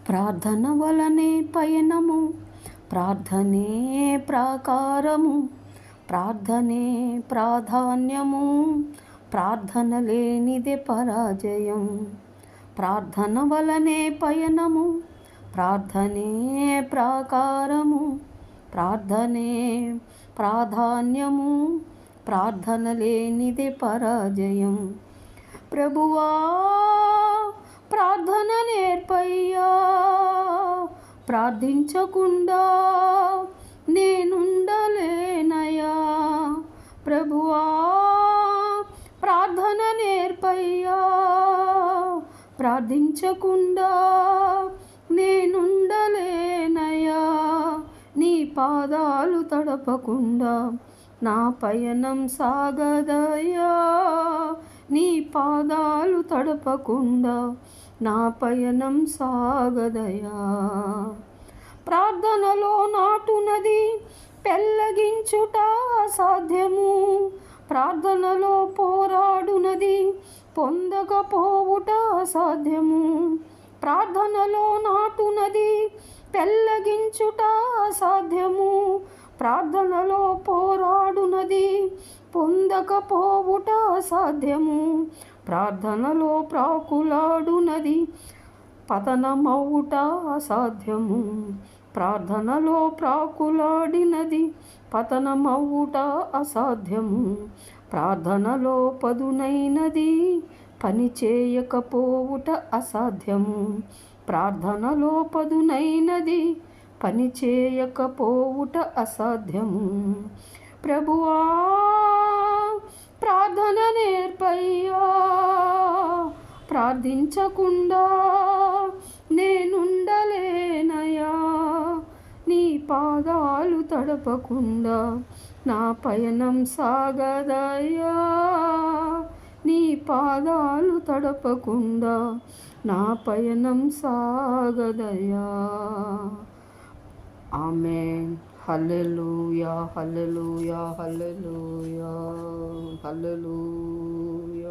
ప్రార్థన వలనే పయనము, ప్రార్థనే ప్రాకారము, ప్రార్థనే ప్రాధాన్యము, ప్రార్థన లేనిదే పరాజయం. ప్రార్థన వలనే పయనము, ప్రార్థనే ప్రాకారము, ప్రార్థనే ప్రాధాన్యము, ప్రార్థన లేనిదే పరాజయం. ప్రభువా ప్రార్థన నేర్పయ్యా, ప్రార్థించకుండా నేనుండలేనయా. ప్రభువా ప్రార్థన నేర్పయ్యా, ప్రార్థించకుండా నేనుండలేనయా. నీ పాదాలు తడపకుండా నా పయనం సాగదయా. నీ పాదాలు తడపకుండా నా పయనం సాగదయా. ప్రార్థనలో నాటునది పెళ్ళగించుట అసాధ్యము, ప్రార్థనలో పోరాడునది పొందకపోవుట అసాధ్యము. ప్రార్థనలో నాటునది పెళ్ళగించుట అసాధ్యము, ప్రార్థనలో పోరాడునది పొందకపోవుట అసాధ్యము. ప్రార్థనలో ప్రాకులాడునది పతనమవుట అసాధ్యము, ప్రార్థనలో ప్రాకులాడినది పతనమవుట అసాధ్యము. ప్రార్థనలో పదునైనది పని చేయకపోవుట అసాధ్యము, ప్రార్థనలో పదునైనది పని చేయకపోవుట అసాధ్యము. ప్రభువా ప్రార్థన నేర్పయ్యా, ప్రార్థించకుండా నేనుండలేనయా. నీ పాదాలు తడపకుండా నా పయనం సాగదయా. నీ పాదాలు తడపకుండా నా పయనం సాగదయా. ఆమేన్. హల్లెలూయా, హల్లెలూయా, హల్లెలూయా, హల్లెలూయా.